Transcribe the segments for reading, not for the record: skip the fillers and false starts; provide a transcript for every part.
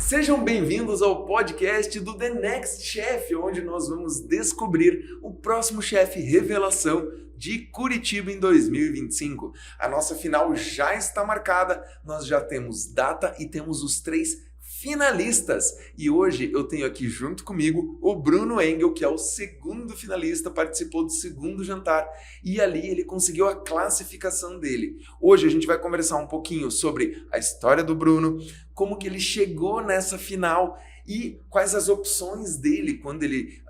Sejam bem-vindos ao podcast do The Next Chef, onde nós vamos descobrir o próximo chefe revelação de Curitiba em 2025. A nossa final já está marcada, nós já temos data e temos os 3 finalistas. E hoje eu tenho aqui junto comigo o Bruno Engel, que é o segundo finalista, participou do segundo jantar e ali ele conseguiu a classificação dele. Hoje a gente vai conversar um pouquinho sobre a história do Bruno, como que ele chegou nessa final e quais as opções dele quando ele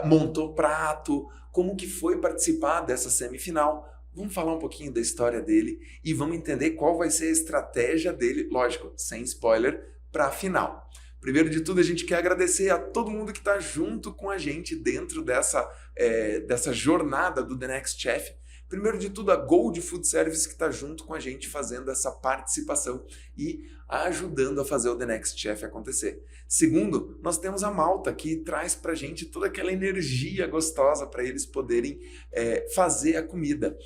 montou prato, como que foi participar dessa semifinal. Vamos falar um pouquinho da história dele e vamos entender qual vai ser a estratégia dele, lógico, sem spoiler, para a final. Primeiro de tudo, a gente quer agradecer a todo mundo que está junto com a gente dentro dessa jornada do The Next Chef. Primeiro de tudo, a Gold Food Service que está junto com a gente fazendo essa participação e ajudando a fazer o The Next Chef acontecer. Segundo, nós temos a Malta que traz para a gente toda aquela energia gostosa para eles poderem fazer a comida.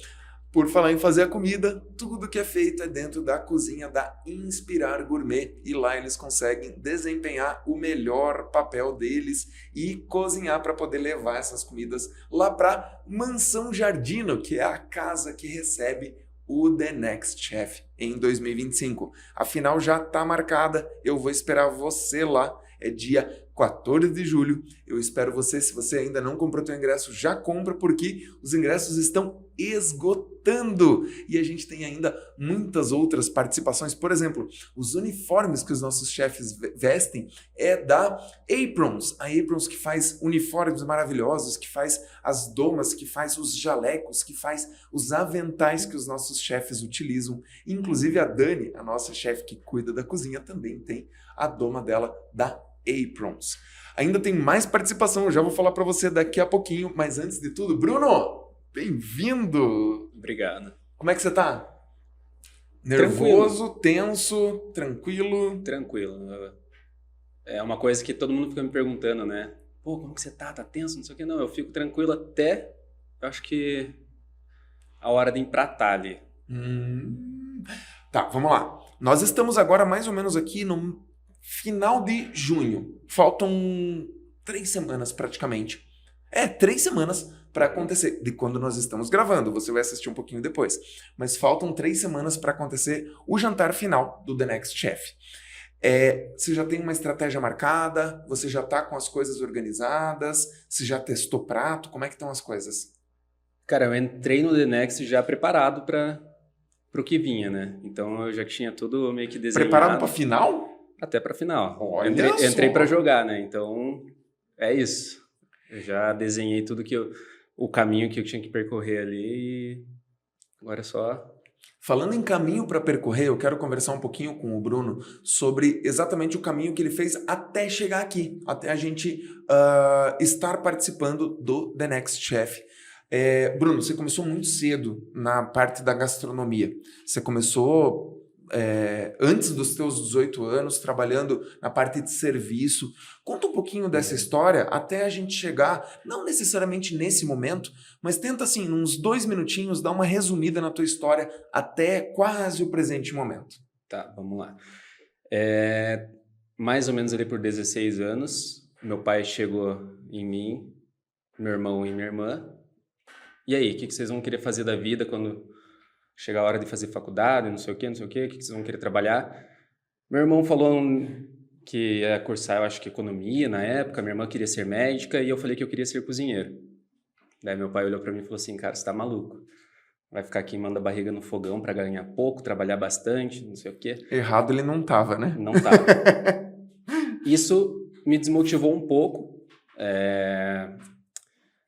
Por falar em fazer a comida, tudo que é feito é dentro da cozinha da Inspirar Gourmet e lá eles conseguem desempenhar o melhor papel deles e cozinhar para poder levar essas comidas lá para Mansão Giardino, que é a casa que recebe o The Next Chef em 2025. A final já está marcada, eu vou esperar você lá, é dia 14 de julho, eu espero você. Se você ainda não comprou seu ingresso, já compra porque os ingressos estão esgotando e a gente tem ainda muitas outras participações. Por exemplo, os uniformes que os nossos chefes vestem é da Aprons, a Aprons que faz uniformes maravilhosos, que faz as domas, que faz os jalecos, que faz os aventais que os nossos chefes utilizam. Inclusive a Dani, a nossa chefe que cuida da cozinha, também tem a doma dela da Aprons. Ainda tem mais participação, eu já vou falar para você daqui a pouquinho, mas antes de tudo, Bruno, bem-vindo! Obrigado. Como é que você tá? Nervoso, tenso, tranquilo? Tranquilo. É uma coisa que todo mundo fica me perguntando, né? Pô, como que você tá? Tá tenso? Não sei o que. Não, eu fico tranquilo até, eu acho que a hora de empratar ali. Tá, vamos lá. Nós estamos agora mais ou menos aqui no final de junho. Faltam 3 semanas praticamente. 3 semanas para acontecer. De quando nós estamos gravando. Você vai assistir um pouquinho depois. Mas faltam 3 semanas para acontecer o jantar final do The Next Chef. Você já tem uma estratégia marcada? Você já está com as coisas organizadas? Você já testou prato? Como é que estão as coisas? Cara, eu entrei no The Next já preparado para o que vinha, né? Então eu já tinha tudo meio que desenhado. Preparado para a final? Até para final. Olha Entrei só. para jogar, né? Então é isso. Eu já desenhei tudo o caminho que eu tinha que percorrer ali e agora é só... Falando em caminho para percorrer, eu quero conversar um pouquinho com o Bruno sobre exatamente o caminho que ele fez até chegar aqui, até a gente estar participando do The Next Chef. Bruno, você começou muito cedo na parte da gastronomia. Você começou antes dos teus 18 anos, trabalhando na parte de serviço. Conta um pouquinho dessa história até a gente chegar, não necessariamente nesse momento, mas tenta assim, uns 2 minutinhos, dar uma resumida na tua história até quase o presente momento. Tá, vamos lá. Mais ou menos ali por 16 anos, meu pai chegou em mim, meu irmão e minha irmã. E aí, o que vocês vão querer fazer da vida quando chegar a hora de fazer faculdade, não sei o que, o que vocês vão querer trabalhar? Meu irmão falou que ia cursar, eu acho que economia na época, minha irmã queria ser médica e eu falei que eu queria ser cozinheiro. Daí meu pai olhou pra mim e falou assim, cara, você tá maluco. Vai ficar queimando a barriga no fogão pra ganhar pouco, trabalhar bastante, não sei o quê. Errado ele não tava, né? Não tava. Isso me desmotivou um pouco.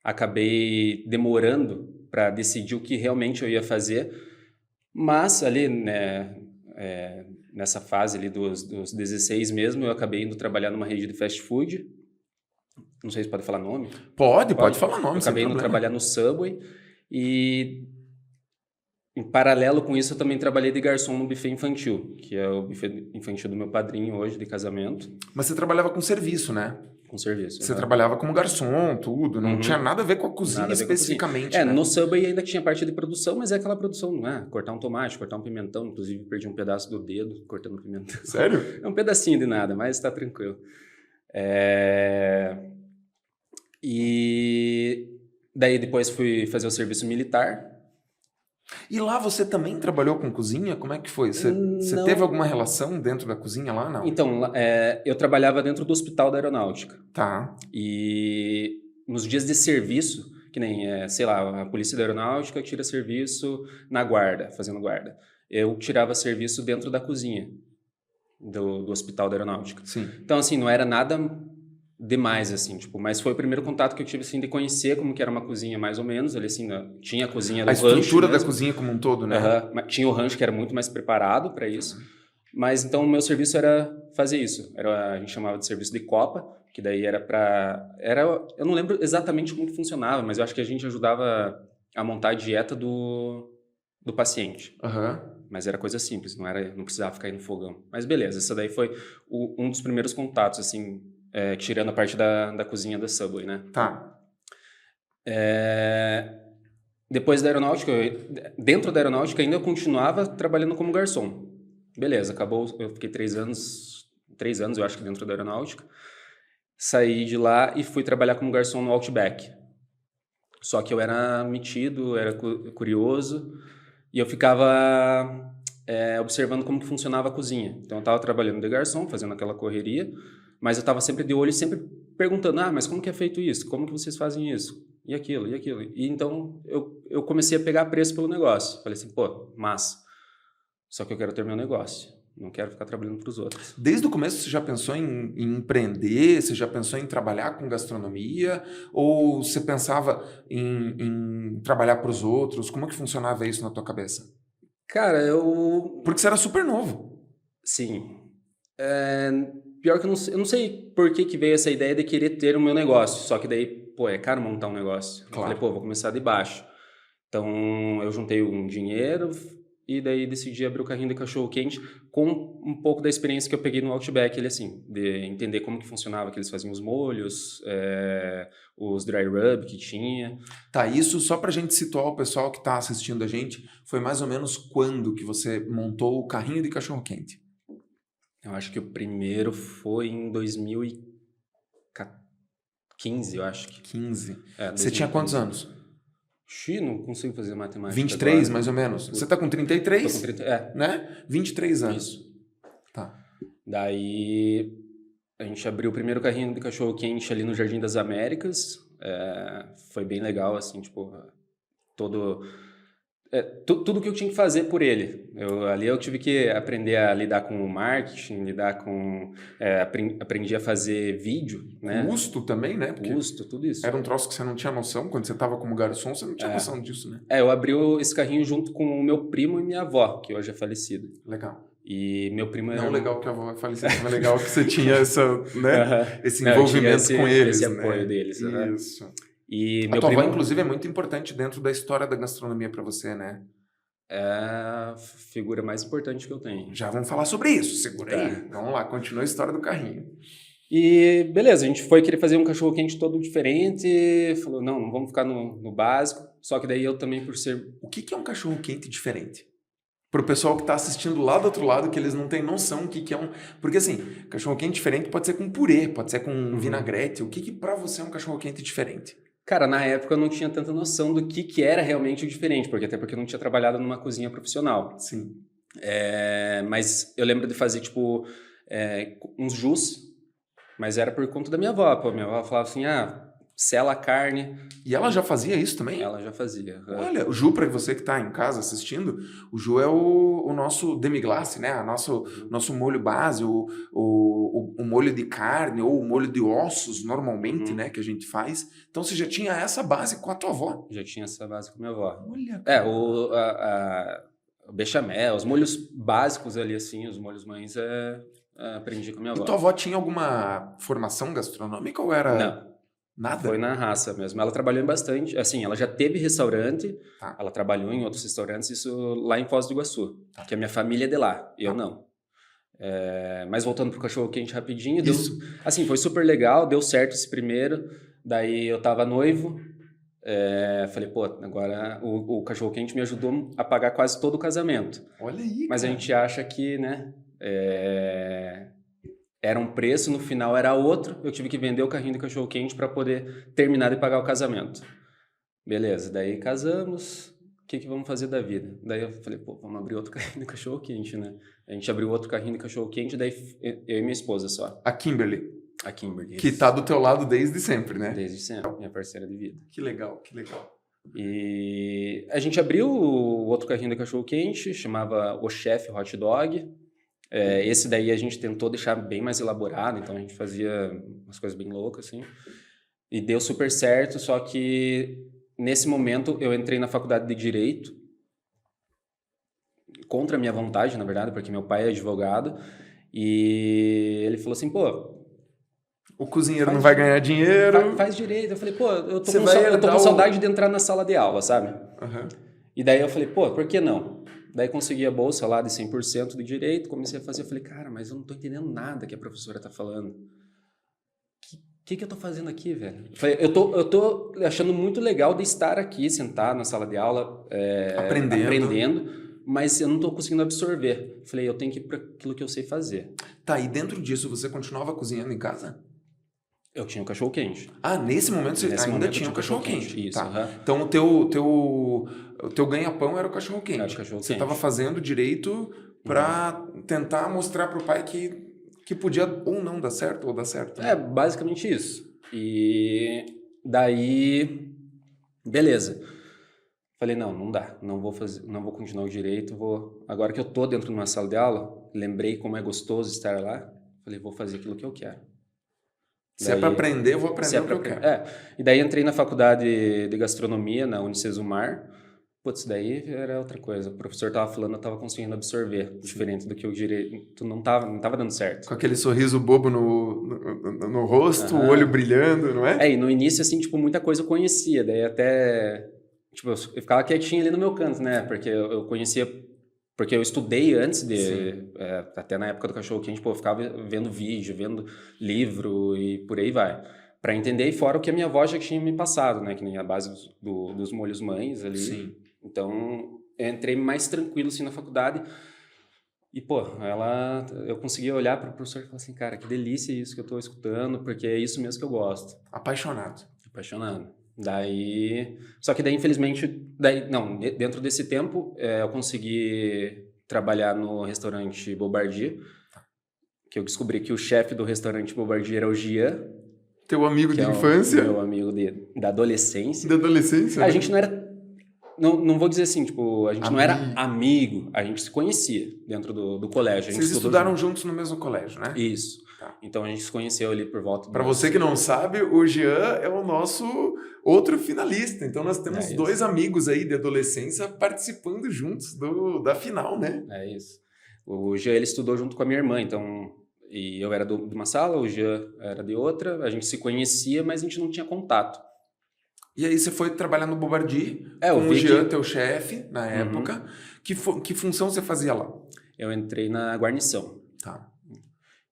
Acabei demorando para decidir o que realmente eu ia fazer, mas ali, né, nessa fase ali dos 16 mesmo, eu acabei indo trabalhar numa rede de fast food. Não sei se pode falar nome. Pode falar nome. Eu acabei indo trabalhar no Subway e Em paralelo com isso, eu também trabalhei de garçom no buffet infantil, que é o buffet infantil do meu padrinho hoje, de casamento, Mas você trabalhava com serviço, né? com serviço. Você trabalhava como garçom, tudo. Não tinha Uhum. nada a ver com a cozinha Nada a ver com a cozinha. especificamente, né? No Subway ainda tinha parte de produção, mas é aquela produção, não é? Cortar um tomate, cortar um pimentão, inclusive perdi um pedaço do dedo cortando pimentão. Sério? É um pedacinho de nada, mas tá tranquilo. E daí depois fui fazer o serviço militar. E lá você também trabalhou com cozinha? Como é que foi? Você Não. teve alguma relação dentro da cozinha lá? Não. Então, eu trabalhava dentro do Hospital da Aeronáutica. Tá. E nos dias de serviço, que nem, sei lá, a Polícia da Aeronáutica tira serviço na guarda, fazendo guarda. Eu tirava serviço dentro da cozinha do Hospital da Aeronáutica. Sim. Então, assim, não era nada demais, assim, tipo, mas foi o primeiro contato que eu tive, assim, de conhecer como que era uma cozinha, mais ou menos, ali, assim, tinha a cozinha do rancho A estrutura da mesmo. cozinha como um todo, né? Mas tinha o rancho que era muito mais preparado para isso, mas então o meu serviço era fazer isso, a gente chamava de serviço de copa, que daí eu não lembro exatamente como que funcionava, mas eu acho que a gente ajudava a montar a dieta do paciente. Mas era coisa simples, não precisava ficar aí no fogão. Mas beleza, essa daí foi um dos primeiros contatos, assim, tirando a parte da cozinha da Subway, né? Tá. Depois da aeronáutica, dentro da aeronáutica ainda eu continuava trabalhando como garçom. Beleza, acabou, eu fiquei 3 anos eu acho que dentro da aeronáutica. Saí de lá e fui trabalhar como garçom no Outback. Só que eu era metido, era curioso, e eu ficava observando como que funcionava a cozinha. Então eu estava trabalhando de garçom, fazendo aquela correria, mas eu estava sempre de olho e sempre perguntando, mas como que é feito isso? Como que vocês fazem isso? E aquilo, e aquilo. E então eu comecei a pegar preço pelo negócio. Falei assim, pô, massa. Só que eu quero ter meu negócio. Não quero ficar trabalhando para os outros. Desde o começo você já pensou em empreender? Você já pensou em trabalhar com gastronomia? Ou você pensava em trabalhar para os outros? Como que funcionava isso na tua cabeça? Cara, Porque você era super novo. Sim. Pior que eu não sei por que veio essa ideia de querer ter o meu negócio. Só que daí, pô, é caro montar um negócio. Claro. Eu falei, pô, vou começar de baixo. Então, eu juntei um dinheiro e daí decidi abrir o carrinho de cachorro-quente com um pouco da experiência que eu peguei no Outback, de entender como que funcionava, que eles faziam os molhos, os dry rub que tinha. Tá, isso só pra gente situar o pessoal que tá assistindo a gente, foi mais ou menos quando que você montou o carrinho de cachorro-quente? Eu acho que o primeiro foi em 2015, eu acho que. 15. Você 2015. tinha quantos anos? Não consigo fazer matemática 23, agora. mais ou menos. Você tá com 33? Tô com 30, Né? 23 anos. Isso. Tá. Daí a gente abriu o primeiro carrinho de cachorro-quente ali no Jardim das Américas. Foi bem legal, assim, tipo, tudo que eu tinha que fazer por ele. Ali eu tive que aprender a lidar com o marketing, aprendi a fazer vídeo, né? Custo também, né? Porque Custo, tudo isso. era um troço que você não tinha noção. Quando você tava como garçom, você não tinha noção disso, né? Eu abri esse carrinho junto com o meu primo e minha avó, que hoje é falecida. Legal. E meu primo era... Não legal que a avó é falecida, mas legal que você tinha esse envolvimento com eles, esse apoio deles. Isso. E A meu tua primo... avó, inclusive, é muito importante dentro da história da gastronomia para você, né? É a figura mais importante que eu tenho. Já vamos falar sobre isso, segura aí. Tá. Vamos lá, continua a história do carrinho. E beleza, a gente foi querer fazer um cachorro-quente todo diferente, falou, não vamos ficar no básico, só que daí eu também, por ser... O que é um cachorro-quente diferente? Pro pessoal que tá assistindo lá do outro lado, que eles não têm noção o que é um... Porque assim, cachorro-quente diferente pode ser com purê, pode ser com vinagrete. O que pra você é um cachorro-quente diferente? Cara, na época eu não tinha tanta noção do que era realmente o diferente, até porque eu não tinha trabalhado numa cozinha profissional. Sim. Mas eu lembro de fazer, tipo, uns jus, mas era por conta da minha avó. Pô, minha avó falava assim, sela a carne. E ela já fazia isso também? Ela já fazia. Olha, o Ju, para você que tá em casa assistindo, o Ju é o nosso demi-glace, né? Nosso molho base, o molho de carne ou o molho de ossos, normalmente, né? Que a gente faz. Então você já tinha essa base com a tua avó? Já tinha essa base com a minha avó. Olha. O bechamel, os molhos básicos ali, assim, os molhos mães, aprendi com a minha avó. E tua avó tinha alguma formação gastronômica ou era... Não. Nada? Foi na raça mesmo. Ela trabalhou em bastante, assim, ela já teve restaurante, Tá. ela trabalhou em outros restaurantes, isso lá em Foz do Iguaçu, que a minha família é de lá, eu não. Mas voltando pro cachorro-quente rapidinho, Isso. assim, foi super legal, deu certo esse primeiro, daí eu tava noivo, falei, pô, agora o cachorro-quente me ajudou a pagar quase todo o casamento. Olha aí, Mas a cara. gente acha que, né, era um preço, no final era outro, eu tive que vender o carrinho de cachorro-quente para poder terminar de pagar o casamento. Beleza, daí casamos, o que vamos fazer da vida? Daí eu falei, pô, vamos abrir outro carrinho de cachorro-quente, né? A gente abriu outro carrinho de cachorro-quente, daí eu e minha esposa só. A Kimberly, A Kimberly. que tá do teu lado desde sempre, né? Desde sempre, minha parceira de vida. Que legal, que legal. E a gente abriu o outro carrinho de cachorro-quente, chamava O Chefe Hot Dog. Esse daí a gente tentou deixar bem mais elaborado, então a gente fazia umas coisas bem loucas, assim. E deu super certo, só que nesse momento eu entrei na faculdade de Direito, contra a minha vontade, na verdade, porque meu pai é advogado, e ele falou assim, pô... O cozinheiro não vai ganhar dinheiro. Faz direito. Eu falei, pô, eu tô Você com saudade de entrar na sala de aula, sabe? Uhum. E daí eu falei, pô, por que não? Daí consegui a bolsa lá de 100% de direito, comecei a fazer, eu falei, cara, mas eu não tô entendendo nada que a professora tá falando. O que eu tô fazendo aqui, velho? Eu falei, eu tô achando muito legal de estar aqui, sentar na sala de aula, aprendendo, mas eu não tô conseguindo absorver. Eu falei, eu tenho que ir para aquilo que eu sei fazer. Tá, e dentro disso você continuava cozinhando em casa? Eu tinha um cachorro-quente. Ah, nesse momento você ainda tinha um cachorro-quente. Isso, tá. Então o teu ganha-pão era o cachorro-quente. Era o cachorro-quente. Você estava fazendo direito para tentar mostrar pro pai que podia ou não dar certo, ou dar certo. Né? Basicamente isso. E daí, beleza. Falei, não dá, não vou continuar o direito, agora que eu tô dentro de uma sala de aula, lembrei como é gostoso estar lá, falei, vou fazer aquilo que eu quero. Se é para aprender, eu vou aprender o que eu quero. E daí entrei na faculdade de gastronomia, na Unicesumar. Putz, daí era outra coisa. O professor tava falando, eu tava conseguindo absorver, diferente do que o direito não tava dando certo. Com aquele sorriso bobo no rosto, o olho brilhando, não é? E no início, assim, tipo, muita coisa eu conhecia, daí até... Tipo, eu ficava quietinho ali no meu canto, né? Porque eu conhecia... Porque eu estudei antes até na época do cachorro-quente, eu ficava vendo vídeo, vendo livro e por aí vai. Para entender, e fora o que a minha avó já tinha me passado, né? Que nem a base dos molhos mães ali. Sim. Então, eu entrei mais tranquilo, assim, na faculdade. E, pô, eu conseguia olhar para o professor e falar assim, cara, que delícia isso que eu tô escutando, porque é isso mesmo que eu gosto. Apaixonado. Só que daí, infelizmente, dentro desse tempo, eu consegui trabalhar no restaurante Bombardier, que eu descobri que o chefe do restaurante Bombardier era o Gian. Teu amigo de infância? Meu amigo da adolescência. Da adolescência? A gente não era... Não vou dizer assim, tipo, a gente não era amigo, a gente se conhecia dentro do colégio. Vocês estudaram juntos no mesmo colégio, né? Isso. Tá. Então a gente se conheceu ali por volta... Para você que não sabe, o Jean é o nosso outro finalista. Então nós temos dois amigos aí de adolescência participando juntos da final, né? É isso. O Jean, ele estudou junto com a minha irmã, então... E eu era de uma sala, o Jean era de outra, a gente se conhecia, mas a gente não tinha contato. E aí você foi trabalhar no Bombardier com o Jean, teu chefe, na época. Que função você fazia lá? Eu entrei na guarnição. Tá.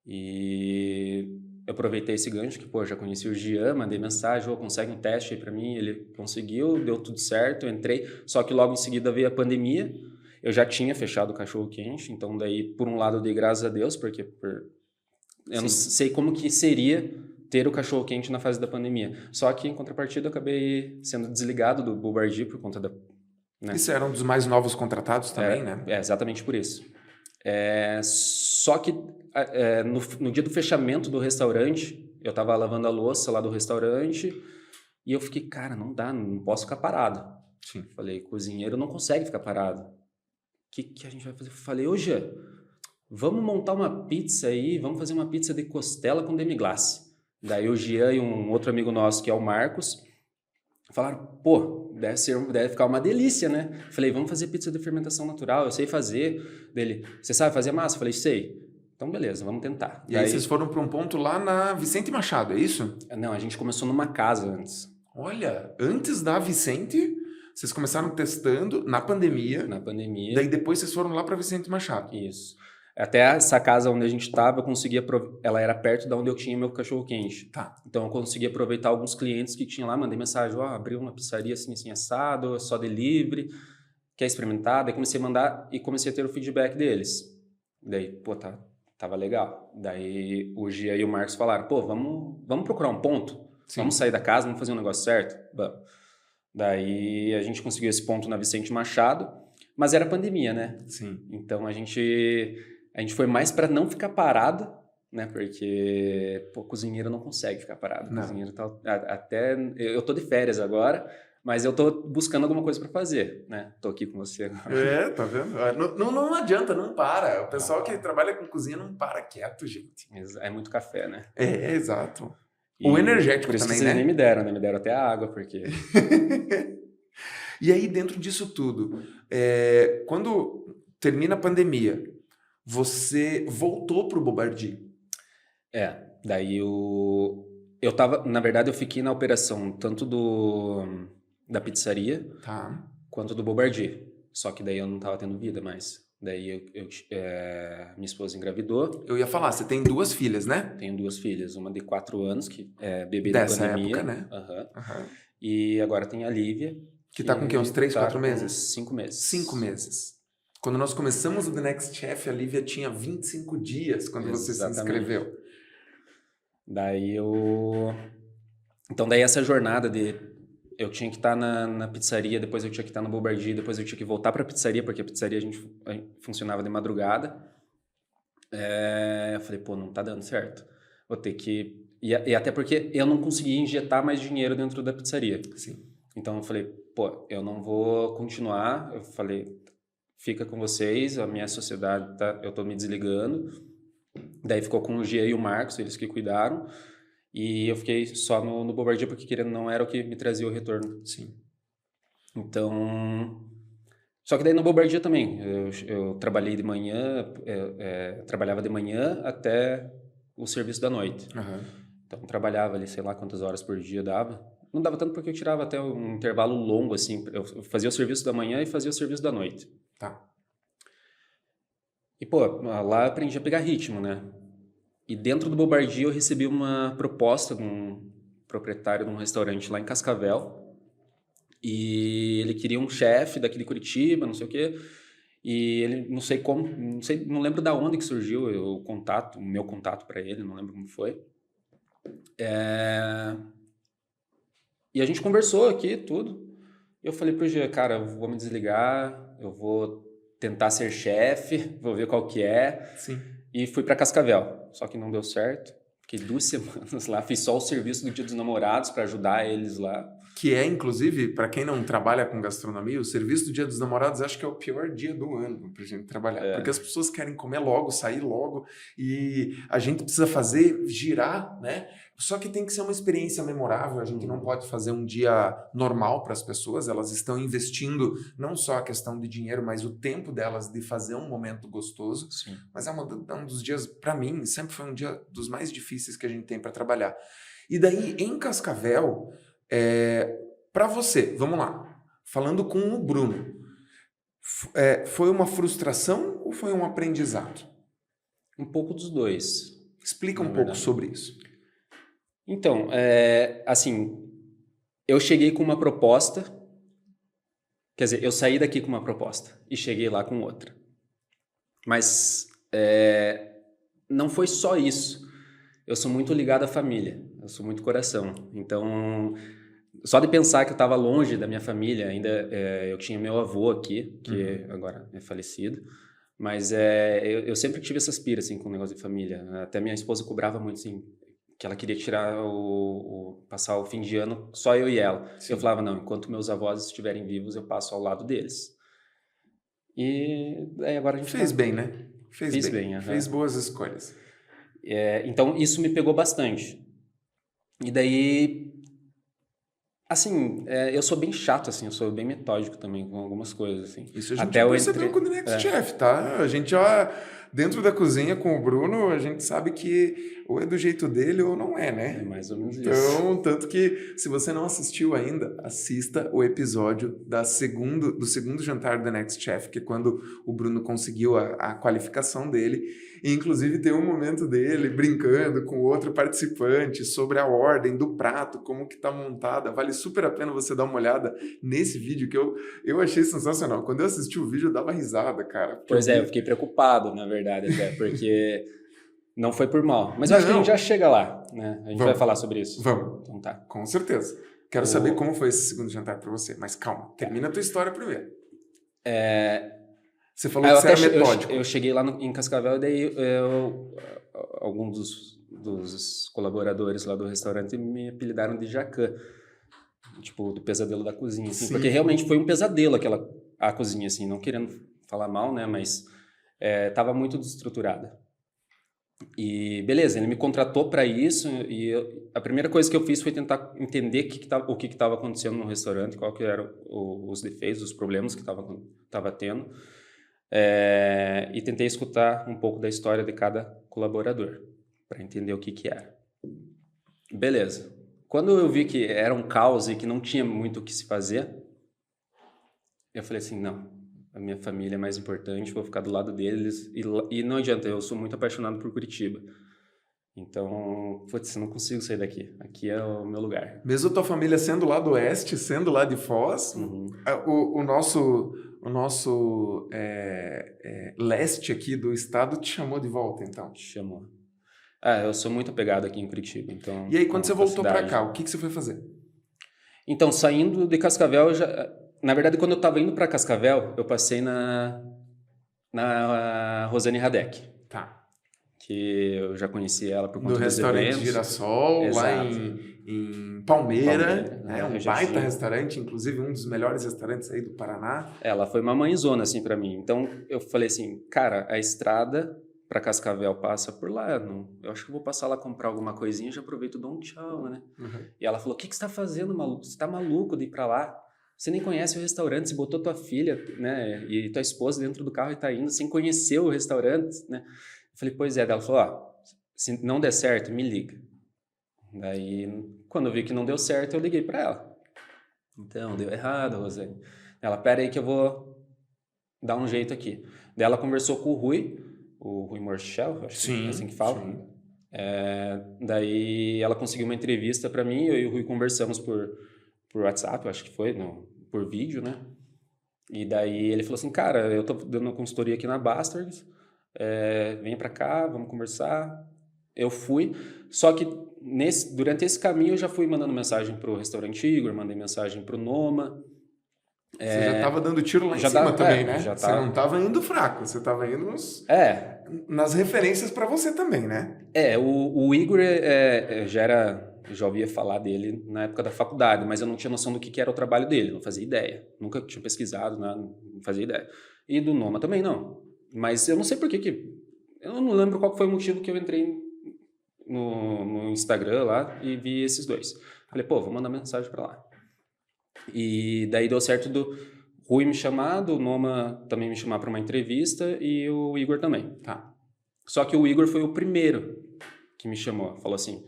E eu aproveitei esse gancho, que, pô, já conheci o Jean, mandei mensagem, consegue um teste aí pra mim, ele conseguiu, deu tudo certo, eu entrei, só que logo em seguida veio a pandemia, eu já tinha fechado o cachorro-quente, então daí, por um lado, eu dei graças a Deus, porque eu não sei como que seria ter o cachorro-quente na fase da pandemia. Só que, em contrapartida, eu acabei sendo desligado do Bombardier por conta da... Né? Isso era um dos mais novos contratados também, né? Exatamente por isso. Só que no dia do fechamento do restaurante, eu estava lavando a louça lá do restaurante e eu fiquei, cara, não dá, não posso ficar parado. Sim. Falei, cozinheiro não consegue ficar parado. O que a gente vai fazer? Falei, ô Jean, vamos montar uma pizza aí, vamos fazer uma pizza de costela com demi-glace. Daí o Jean e um outro amigo nosso, que é o Marcos, falaram, pô, deve ficar uma delícia, né? Falei, vamos fazer pizza de fermentação natural, eu sei fazer. Dele, você sabe fazer massa? Falei, sei. então beleza, vamos tentar. E aí vocês foram para um ponto lá na Vicente Machado, é isso? Não, a gente começou numa casa antes. Olha, antes da Vicente, vocês começaram testando na pandemia. Na pandemia. Daí depois vocês foram lá para Vicente Machado. Isso. Até essa casa onde a gente estava, eu conseguia... Ela era perto de onde eu tinha meu cachorro-quente. Tá. Então eu conseguia aproveitar alguns clientes que tinham lá, mandei mensagem, abriu uma pizzaria assim, assim, assado, só delivery, quer experimentar? Daí comecei a mandar e comecei a ter o feedback deles. Daí, tava legal. Daí o Gia e o Marcos falaram, vamos procurar um ponto? Sim. Vamos sair da casa, vamos fazer um negócio certo? Vamos. Daí a gente conseguiu esse ponto na Vicente Machado, mas era pandemia, né? Sim. Então a gente foi mais para não ficar parado, né? Porque cozinheiro não consegue ficar parado. Não. Cozinheiro tá até... Eu tô de férias agora, mas eu tô buscando alguma coisa para fazer, né? Tô aqui com você agora. Tá vendo? Não adianta, não para. O pessoal que trabalha com cozinha não para quieto, gente. É muito café, né? Exato. O energético por isso também, que vocês né? nem me deram, né? Me deram até a água, porque... E aí, dentro disso tudo, quando termina a pandemia, você voltou pro Bobardi? Daí eu tava... Na verdade, eu fiquei na operação tanto da pizzaria quanto do Bobardi. Só que daí eu não tava tendo vida mais. Daí minha esposa engravidou. Eu ia falar, você tem 2 filhas, né? Tenho 2 filhas, uma de 4 anos, que é bebê dessa da pandemia. Época, né? Uhum. E agora tem a Lívia. Que tá com o quê? Uns 3, 4 meses? 5 meses. 5 meses. Quando nós começamos o The Next Chef, a Lívia tinha 25 dias quando você se inscreveu. Daí Então daí essa jornada de... Eu tinha que estar na pizzaria, depois eu tinha que estar no Bobardi, depois eu tinha que voltar para a pizzaria, porque a pizzaria a gente funcionava de madrugada. Eu falei, não tá dando certo. Vou ter que... E até porque eu não conseguia injetar mais dinheiro dentro da pizzaria. Sim. Então eu falei, eu não vou continuar. Eu falei, fica com vocês, a minha sociedade, eu tô me desligando. Daí ficou com o Gia e o Marcos, eles que cuidaram. E eu fiquei só no Bobardi porque querendo não era o que me trazia o retorno. Sim. Então... Só que daí no Bobardi também. Eu trabalhei de manhã, trabalhava de manhã até o serviço da noite. Uhum. Então trabalhava ali, sei lá quantas horas por dia dava. Não dava tanto porque eu tirava até um intervalo longo, assim. Eu fazia o serviço da manhã e fazia o serviço da noite. Tá. E, lá eu aprendi a pegar ritmo, né? E dentro do Bobardi eu recebi uma proposta de um proprietário de um restaurante lá em Cascavel. E ele queria um chefe daqui de Curitiba, não sei o quê. E ele, não sei como, não lembro da onde que surgiu o meu contato para ele, não lembro como foi. E a gente conversou aqui, tudo. E eu falei pro Gia, cara, eu vou me desligar, eu vou tentar ser chefe, vou ver qual que é. Sim. E fui para Cascavel, só que não deu certo. Fiquei 2 semanas lá, fiz só o serviço do Dia dos Namorados para ajudar eles lá. Que inclusive, para quem não trabalha com gastronomia, o serviço do Dia dos Namorados acho que é o pior dia do ano pra gente trabalhar. Porque as pessoas querem comer logo, sair logo, e a gente precisa fazer, girar, né? Só que tem que ser uma experiência memorável, a gente não pode fazer um dia normal para as pessoas, elas estão investindo não só a questão de dinheiro, mas o tempo delas de fazer um momento gostoso. Sim. Mas é um dos dias, para mim, sempre foi um dia dos mais difíceis que a gente tem para trabalhar. E daí, em Cascavel, para você, vamos lá, falando com o Bruno, foi uma frustração ou foi um aprendizado? Um pouco dos dois. Explica um pouco sobre isso. Então, assim, eu cheguei com uma proposta, quer dizer, eu saí daqui com uma proposta e cheguei lá com outra. Mas não foi só isso. Eu sou muito ligado à família, eu sou muito coração. Então, só de pensar que eu estava longe da minha família, ainda eu tinha meu avô aqui, que agora é falecido, mas eu sempre tive essas piras assim, com o negócio de família. Até minha esposa cobrava muito assim, que ela queria tirar passar o fim de ano só eu e ela. Sim. Eu falava, não, enquanto meus avós estiverem vivos, eu passo ao lado deles. E agora a gente... Fez bem, né? Fiz bem. Fez boas escolhas. Então, isso me pegou bastante. E daí, assim, eu sou bem chato, assim, eu sou bem metódico também com algumas coisas, assim. Isso a gente percebeu com o The Next Chef, tá? A gente já dentro da cozinha com o Bruno, a gente sabe que ou é do jeito dele ou não é, né? É mais ou menos isso. Então, tanto que, se você não assistiu ainda, assista o episódio do segundo jantar do The Next Chef, que é quando o Bruno conseguiu a qualificação dele. E, inclusive, tem um momento dele brincando com outro participante sobre a ordem do prato, como que tá montada. Vale super a pena você dar uma olhada nesse vídeo, que eu achei sensacional. Quando eu assisti o vídeo, eu dava risada, cara. Pois é, eu fiquei preocupado, na verdade, até, porque não foi por mal. Mas eu acho que a gente já chega lá, né? A gente vai falar sobre isso. Vamos. Então tá. Com certeza. Quero saber como foi esse segundo jantar para você. Mas calma, termina a tua história primeiro. Você falou que você era metódico. Eu cheguei lá em Cascavel e daí alguns dos colaboradores lá do restaurante me apelidaram de Jacan. Tipo, do pesadelo da cozinha, assim. Porque realmente foi um pesadelo a cozinha, assim. Não querendo falar mal, né? Mas tava muito desestruturada. E beleza, ele me contratou para isso e a primeira coisa que eu fiz foi tentar entender o que estava acontecendo no restaurante, qual que eram os defeitos, os problemas que estava tendo, e tentei escutar um pouco da história de cada colaborador para entender o que era. Beleza. Quando eu vi que era um caos e que não tinha muito o que se fazer, eu falei assim, não. A minha família é mais importante, vou ficar do lado deles. E não adianta, eu sou muito apaixonado por Curitiba. Então, putz, eu não consigo sair daqui. Aqui é o meu lugar. Mesmo tua família sendo lá do oeste, sendo lá de Foz, o nosso leste aqui do estado te chamou de volta, então? Chamou. Eu sou muito apegado aqui em Curitiba, então... E aí, quando você voltou para cá, o que você foi fazer? Então, saindo de Cascavel, na verdade, quando eu estava indo para Cascavel, eu passei na Rosane Radek. Tá. Que eu já conheci ela por conta do dos restaurante eventos. Girassol, Exato. Lá em Palmeira. Um baita restaurante, inclusive um dos melhores restaurantes aí do Paraná. Ela foi uma mãezona, assim, para mim. Então, eu falei assim, cara, a estrada para Cascavel passa por lá. Eu acho que eu vou passar lá comprar alguma coisinha e já aproveito e dou um tchau, né? E ela falou, o que você tá fazendo, maluco? Você tá maluco de ir para lá? Você nem conhece o restaurante, você botou tua filha, né, e tua esposa dentro do carro e tá indo sem conhecer o restaurante, né? Eu falei, pois é. Ela falou, se não der certo, me liga. Daí, quando eu vi que não deu certo, eu liguei para ela. Então, deu errado, Rosane. Ela, pera aí que eu vou dar um jeito aqui. Daí ela conversou com o Rui Morchel, acho que é assim que fala. Sim. Daí ela conseguiu uma entrevista para mim, eu e o Rui conversamos por WhatsApp, acho que foi, por vídeo, né? E daí ele falou assim, cara, eu tô dando uma consultoria aqui na Bastards, vem pra cá, vamos conversar. Eu fui, só que durante esse caminho eu já fui mandando mensagem pro Restaurante Igor, mandei mensagem pro Noma. Você já tava dando tiro lá em cima também, né? Você não tava indo fraco, você tava indo nas referências para você também, né? O Igor já ouvia falar dele na época da faculdade, mas eu não tinha noção do que era o trabalho dele, não fazia ideia. Nunca tinha pesquisado, não fazia ideia. E do Noma também não. Mas eu não sei por que... Eu não lembro qual foi o motivo que eu entrei no Instagram lá e vi esses dois. Falei, vou mandar mensagem pra lá. E daí deu certo do Rui me chamar, do Noma também me chamar pra uma entrevista e o Igor também. Tá. Só que o Igor foi o primeiro que me chamou. Falou assim,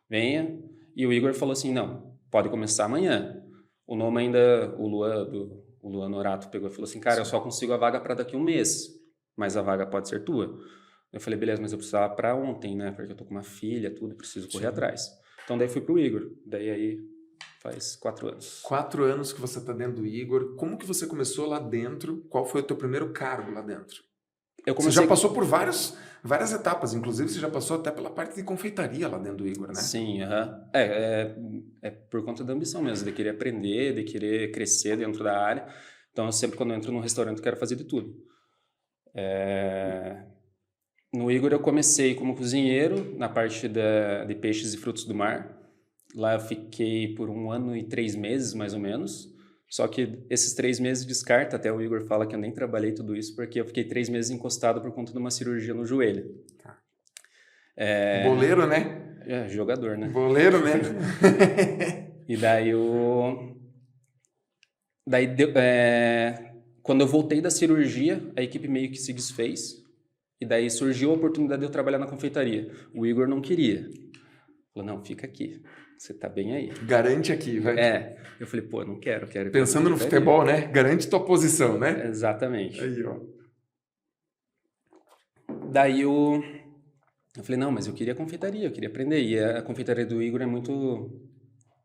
venha. E o Igor falou assim, não, pode começar amanhã. O Noma ainda, o Luan Norato pegou e falou assim, cara, eu só consigo a vaga para daqui a um mês, mas a vaga pode ser tua. Eu falei, beleza, mas eu precisava para ontem, né? Porque eu tô com uma filha, tudo, preciso correr atrás. Então daí fui pro Igor. Daí aí faz 4 anos. 4 anos que você tá dentro do Igor. Como que você começou lá dentro? Qual foi o teu primeiro cargo lá dentro? Você já passou por várias etapas, inclusive você já passou até pela parte de confeitaria lá dentro do Igor, né? Sim, é por conta da ambição mesmo, de querer aprender, de querer crescer dentro da área. Então, eu sempre quando eu entro num restaurante, eu quero fazer de tudo. No Igor, eu comecei como cozinheiro, na parte de peixes e frutos do mar. Lá eu fiquei por 1 ano e 3 meses, mais ou menos. Só que esses 3 meses descarta, até o Igor fala que eu nem trabalhei tudo isso, porque eu fiquei 3 meses encostado por conta de uma cirurgia no joelho. Tá. Boleiro, né? Jogador, né? Boleiro, né? E daí quando eu voltei da cirurgia, a equipe meio que se desfez. E daí surgiu a oportunidade de eu trabalhar na confeitaria. O Igor não queria. Falou, não, fica aqui. Você tá bem aí. Garante aqui, vai. Eu falei, pô, não quero ir pra Pensando no confeitaria. futebol, né? Garante tua posição, né? Exatamente. Aí, ó. Daí eu falei, não, mas eu queria confeitaria, eu queria aprender. E a confeitaria do Igor é muito...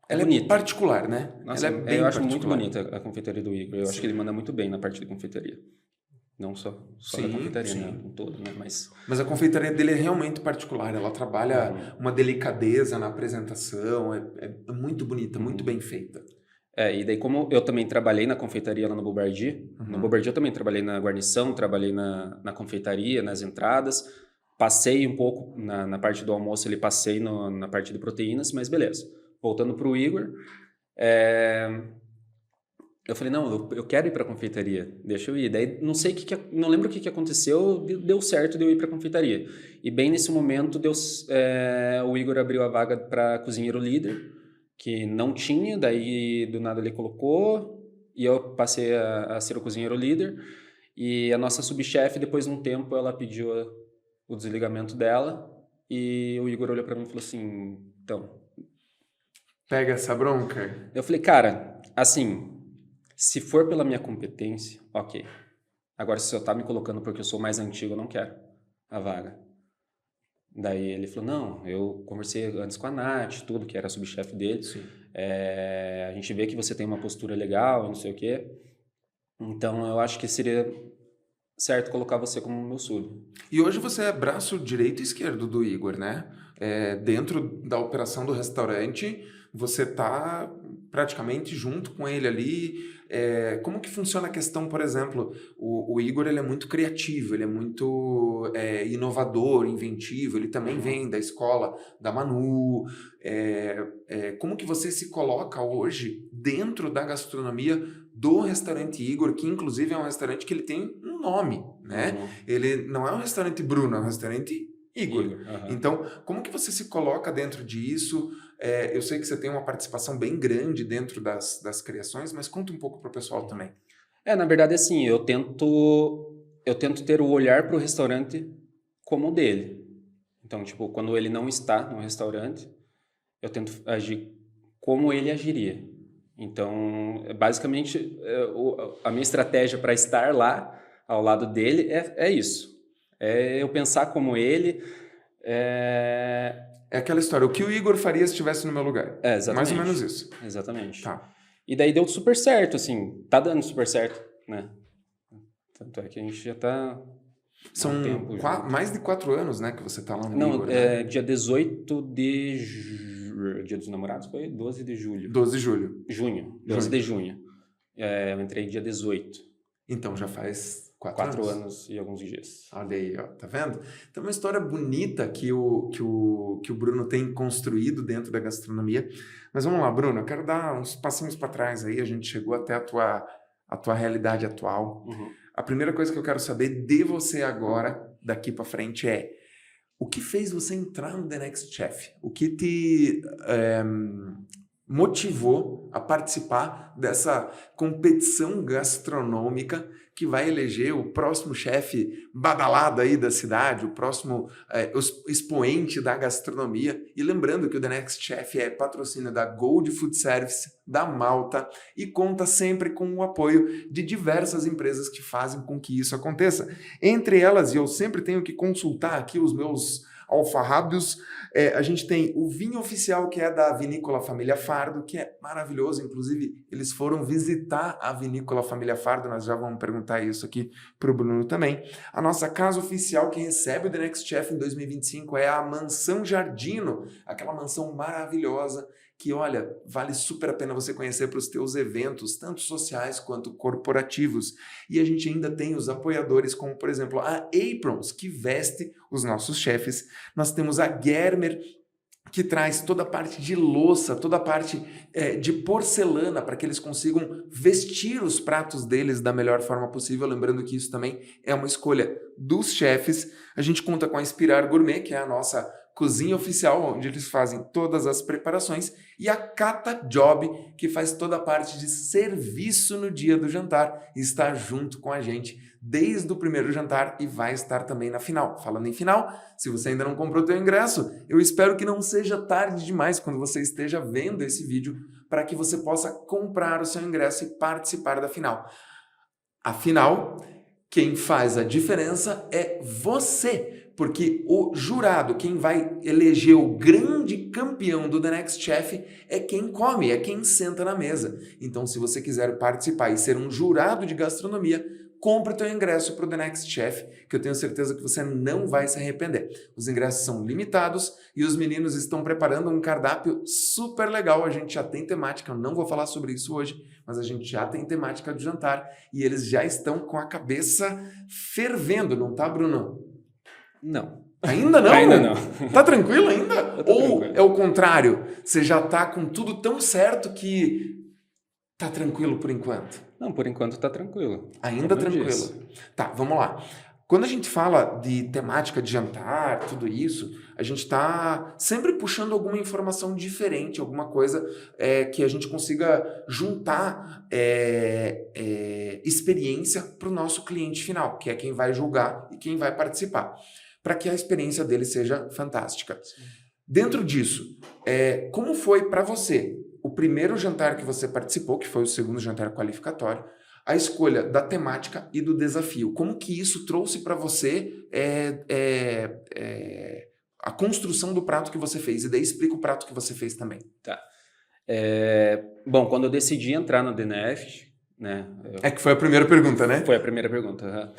Ela bonita. é particular, né? Nossa, ela é bem eu acho particular. muito bonita a confeitaria do Igor. Eu acho que ele manda muito bem na parte de confeitaria. Não só da confeitaria, né? Um todo, né? Mas a confeitaria dele é realmente particular. Ela trabalha uma delicadeza na apresentação. É muito bonita, muito bem feita. E daí como eu também trabalhei na confeitaria lá no Bombardier, no Bombardier eu também trabalhei na guarnição, trabalhei na confeitaria, nas entradas, passei um pouco na parte do almoço, passei na parte de proteínas, mas beleza. Voltando pro Igor, eu falei, não, eu quero ir pra confeitaria, deixa eu ir. Daí não sei não lembro o que aconteceu, deu certo de eu ir pra confeitaria. E bem nesse momento o Igor abriu a vaga para cozinheiro líder, que não tinha, daí do nada ele colocou, e eu passei a ser o cozinheiro líder. E a nossa subchefe, depois de um tempo, ela pediu o desligamento dela, e o Igor olhou pra mim e falou assim, então... Pega essa bronca? Eu falei, cara, assim... Se for pela minha competência, ok. Agora, se você tá me colocando porque eu sou mais antigo, eu não quero a vaga. Daí ele falou, não, eu conversei antes com a Nath, tudo, que era a subchefe dele. A gente vê que você tem uma postura legal, não sei o quê. Então, eu acho que seria certo colocar você como meu sub. E hoje você é braço direito e esquerdo do Igor, né? Dentro da operação do restaurante, você tá praticamente junto com ele ali. Como que funciona a questão, por exemplo, o Igor ele é muito criativo, ele é muito inovador, inventivo, ele também vem da escola da Manu. Como que você se coloca hoje dentro da gastronomia do restaurante Igor, que inclusive é um restaurante que ele tem um nome, né? Ele não é um restaurante Bruno, é um restaurante Igor. Então, como que você se coloca dentro disso? Eu sei que você tem uma participação bem grande dentro das criações, mas conta um pouco para o pessoal também. Na verdade, assim, eu tento ter o olhar para o restaurante como o dele. Então, tipo, quando ele não está no restaurante, eu tento agir como ele agiria. Então, basicamente, a minha estratégia para estar lá, ao lado dele, é isso. Eu pensar como ele. É aquela história, o que o Igor faria se estivesse no meu lugar. Exatamente. Mais ou menos isso. Exatamente. Tá. E daí deu super certo, assim. Tá dando super certo, né? Tanto é que a gente já tá... São mais de 4 anos, né, que você tá lá no Igor, né? Dia 18 de... Dia dos Namorados foi 12 de julho. 12 de julho. Junho. 12 de junho. Eu entrei dia 18. Então já faz 4 anos e alguns dias. Olha aí, ó, tá vendo? Então, uma história bonita que o Bruno tem construído dentro da gastronomia. Mas vamos lá, Bruno, eu quero dar uns passinhos para trás aí. A gente chegou até a tua realidade atual. A primeira coisa que eu quero saber de você agora, daqui para frente, o que fez você entrar no The Next Chef? O que te motivou a participar dessa competição gastronômica que vai eleger o próximo chefe badalado aí da cidade, o próximo expoente da gastronomia. E lembrando que o The Next Chef é patrocínio da Gold Food Service, da Malta, e conta sempre com o apoio de diversas empresas que fazem com que isso aconteça. Entre elas, e eu sempre tenho que consultar aqui os meus alfarrábios, a gente tem o vinho oficial, que é da Vinícola Família Fardo, que é maravilhoso. Inclusive, eles foram visitar a Vinícola Família Fardo, nós já vamos perguntar isso aqui para o Bruno também. A nossa casa oficial que recebe o The Next Chef em 2025 é a Mansão Giardino, aquela mansão maravilhosa que, olha, vale super a pena você conhecer para os teus eventos, tanto sociais quanto corporativos. E a gente ainda tem os apoiadores, como, por exemplo, a Aprons, que veste os nossos chefes. Nós temos a Germer, que traz toda a parte de louça, toda a parte de porcelana, para que eles consigam vestir os pratos deles da melhor forma possível. Lembrando que isso também é uma escolha dos chefes. A gente conta com a Inspirar Gourmet, que é a nossa Cozinha Oficial, onde eles fazem todas as preparações, e a Cata Job, que faz toda a parte de serviço no dia do jantar e está junto com a gente desde o primeiro jantar e vai estar também na final. Falando em final, se você ainda não comprou o teu ingresso, eu espero que não seja tarde demais quando você esteja vendo esse vídeo para que você possa comprar o seu ingresso e participar da final. Afinal, quem faz a diferença é você, porque o jurado, quem vai eleger o grande campeão do The Next Chef, é quem come, é quem senta na mesa. Então, se você quiser participar e ser um jurado de gastronomia, compre o teu ingresso para o The Next Chef, que eu tenho certeza que você não vai se arrepender. Os ingressos são limitados e os meninos estão preparando um cardápio super legal. A gente já tem temática, eu não vou falar sobre isso hoje, mas a gente já tem temática de jantar e eles já estão com a cabeça fervendo, não tá, Bruno? Não. Ainda não? Ainda não. Tá tranquilo ainda? Ou tranquilo. é o contrário? Você já tá com tudo tão certo que tá tranquilo por enquanto? Não, por enquanto tá tranquilo. Ainda Como eu tranquilo. disse. Tá, vamos lá. Quando a gente fala de temática de jantar, tudo isso, a gente está sempre puxando alguma informação diferente, alguma coisa que a gente consiga juntar experiência para o nosso cliente final, que é quem vai julgar e quem vai participar, para que a experiência dele seja fantástica. Sim. Dentro disso, como foi para você o primeiro jantar que você participou, que foi o segundo jantar qualificatório, a escolha da temática e do desafio? Como que isso trouxe para você a construção do prato que você fez? E daí explica o prato que você fez também. Tá. Bom, quando eu decidi entrar no The Next, né? Que foi a primeira pergunta, né? Foi a primeira pergunta. Uhum.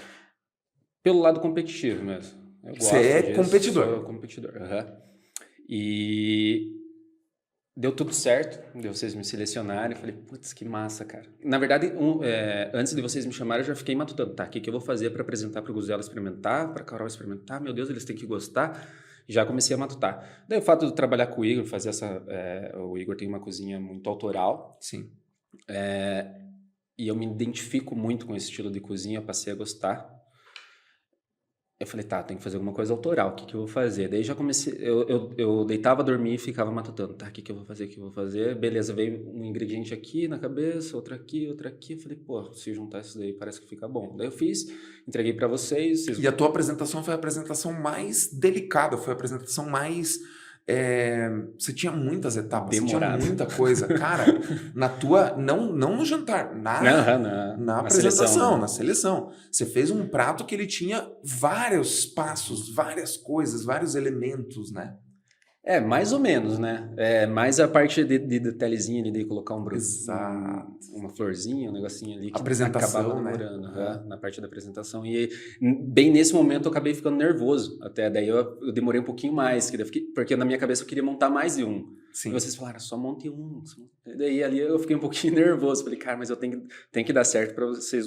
Pelo lado competitivo mesmo. Você é competidor. Sou competidor. Uhum. E deu tudo certo, de vocês me selecionarem. Eu falei, putz, que massa, cara. Na verdade, antes de vocês me chamarem, eu já fiquei matutando. Tá, o que eu vou fazer para apresentar para o Guzela experimentar, para a Carol experimentar? Meu Deus, eles têm que gostar. Já comecei a matutar. Daí o fato de trabalhar com o Igor, fazer o Igor tem uma cozinha muito autoral. Sim. E eu me identifico muito com esse estilo de cozinha, passei a gostar. Eu falei, tá, tem que fazer alguma coisa autoral, o que eu vou fazer? Daí já comecei, eu deitava a dormir e ficava matutando, tá, o que eu vou fazer, Beleza, veio um ingrediente aqui na cabeça, outro aqui. Eu falei, pô, se juntar isso daí parece que fica bom. Daí eu fiz, entreguei pra vocês. E a tua apresentação foi a apresentação mais delicada, foi a apresentação mais... você tinha muitas etapas, demorado. Você tinha muita coisa. Cara, na tua... Não no jantar, na apresentação, seleção, né? na seleção. Você fez um prato que ele tinha vários passos, várias coisas, vários elementos, né? Mais ou menos, né? Mais a parte de detalhezinho ali, de colocar uma florzinha, um negocinho ali. Que apresentação, acabava demorando, né? Na parte da apresentação. E bem nesse momento eu acabei ficando nervoso. Até daí eu demorei um pouquinho mais, porque na minha cabeça eu queria montar mais de um. Sim. E vocês falaram, só monte um. Daí ali eu fiquei um pouquinho nervoso. Falei, cara, mas eu tenho que dar certo para vocês...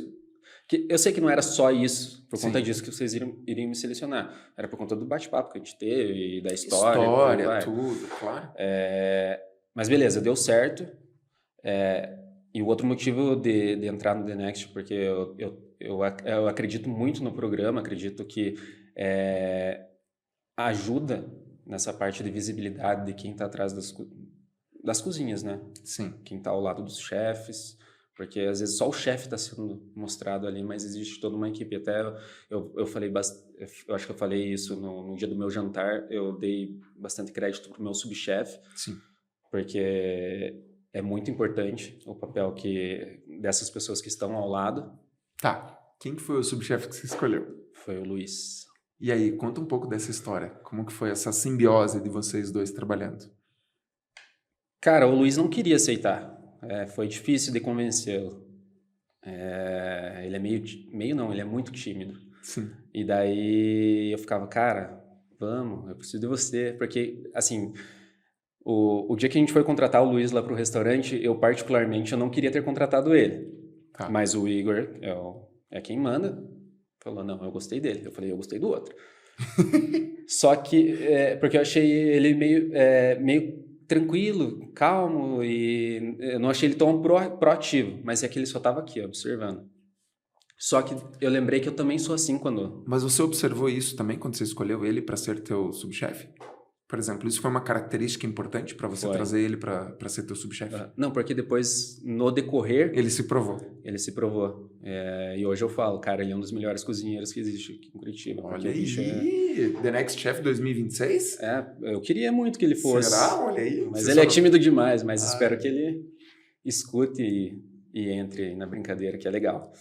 Eu sei que não era só isso, por conta disso que vocês iriam me selecionar. Era por conta do bate-papo que a gente teve, e da história. Tudo, claro. Mas beleza, deu certo. E o outro motivo de entrar no The Next, porque eu acredito muito no programa, acredito que ajuda nessa parte de visibilidade de quem está atrás das cozinhas, né? Sim. Quem está ao lado dos chefes. Porque às vezes só o chefe está sendo mostrado ali, mas existe toda uma equipe. Até eu falei eu acho que eu falei isso no dia do meu jantar, eu dei bastante crédito pro meu subchefe. Sim. Porque é muito importante o papel dessas pessoas que estão ao lado. Tá. Quem que foi o subchefe que você escolheu? Foi o Luiz. E aí, conta um pouco dessa história. Como que foi essa simbiose de vocês dois trabalhando? Cara, o Luiz não queria aceitar. Foi difícil de convencê-lo. Ele é ele é muito tímido. Sim. E daí eu ficava, cara, vamos, eu preciso de você. Porque, assim, o dia que a gente foi contratar o Luiz lá pro restaurante, eu não queria ter contratado ele. Tá. Mas o Igor é quem manda. Falou, não, eu gostei dele. Eu falei, eu gostei do outro. Só que, porque eu achei ele meio tranquilo, calmo, e eu não achei ele tão proativo, mas é que ele só estava aqui, observando. Só que eu lembrei que eu também sou assim quando... Mas você observou isso também quando você escolheu ele para ser teu subchefe? Por exemplo, isso foi uma característica importante para você trazer ele para ser teu subchefe? Não, porque depois, no decorrer... Ele se provou. Ele se provou. E hoje eu falo, cara, ele é um dos melhores cozinheiros que existe aqui em Curitiba. Olha aí, The Next Chef 2026? Eu queria muito que ele fosse. Será? Olha aí. Mas ele é tímido demais, mas espero que ele escute e entre na brincadeira, que é legal.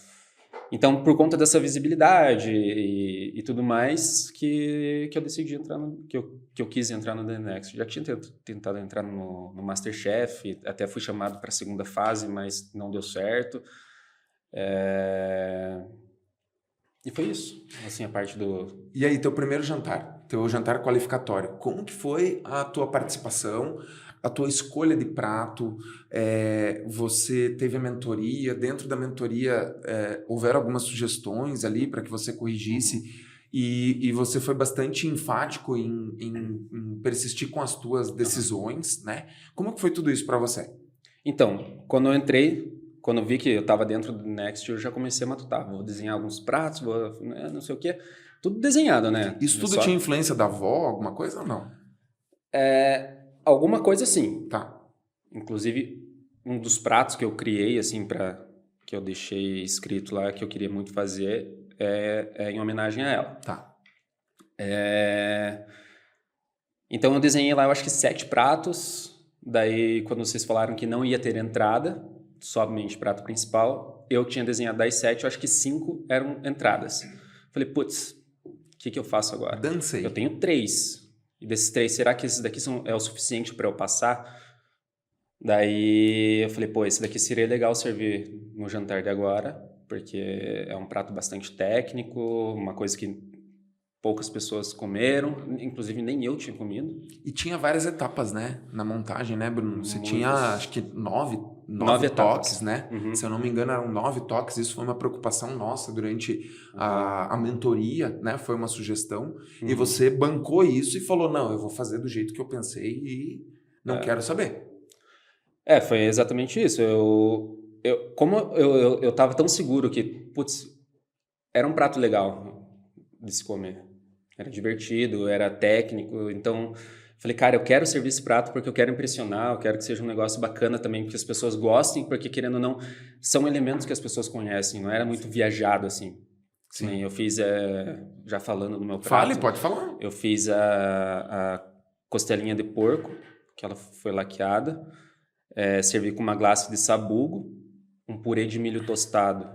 Então, por conta dessa visibilidade e tudo mais, que eu decidi entrar que eu quis entrar no The Next. Já tinha tentado entrar no MasterChef, até fui chamado para a segunda fase, mas não deu certo. E foi isso, assim, a parte do... E aí, teu primeiro jantar, teu jantar qualificatório, como que foi a tua participação, a tua escolha de prato? Você teve a mentoria, dentro da mentoria houveram algumas sugestões ali para que você corrigisse e você foi bastante enfático em persistir com as tuas decisões, né? Como que foi tudo isso para você? Então, quando eu vi que eu estava dentro do Next, eu já comecei a matutar. Vou desenhar alguns pratos, não sei o quê. Tudo desenhado, né? Isso tudo tinha influência da avó, alguma coisa ou não? Alguma coisa sim. Tá. Inclusive, um dos pratos que eu criei, assim, que eu deixei escrito lá, que eu queria muito fazer, é em homenagem a ela. Tá. Então, eu desenhei lá, eu acho que 7 pratos. Daí, quando vocês falaram que não ia ter entrada, somente prato principal, eu tinha desenhado das 7, eu acho que 5 eram entradas. Falei, putz, o que eu faço agora? Dancei. Eu tenho 3. E desses 3, será que esses daqui é o suficiente para eu passar? Daí eu falei, esse daqui seria legal servir no jantar de agora, porque é um prato bastante técnico, uma coisa que poucas pessoas comeram, inclusive nem eu tinha comido. E tinha várias etapas, né? Na montagem, né, Bruno? Você tinha, acho que 9 toques, né? Uhum. Se eu não me engano, eram 9 toques. Isso foi uma preocupação nossa durante a mentoria, né? Foi uma sugestão. E você bancou isso e falou, não, eu vou fazer do jeito que eu pensei e não quero saber. Foi exatamente isso. Como eu tava tão seguro que, putz, era um prato legal de se comer. Era divertido, era técnico. Então, falei, cara, eu quero servir esse prato porque eu quero impressionar, eu quero que seja um negócio bacana também, que as pessoas gostem, porque, querendo ou não, são elementos que as pessoas conhecem, não era muito viajado, assim. Sim. Eu fiz, já falando no meu prato... Pode falar. Eu fiz a costelinha de porco, que ela foi laqueada, servi com uma glace de sabugo, um purê de milho tostado,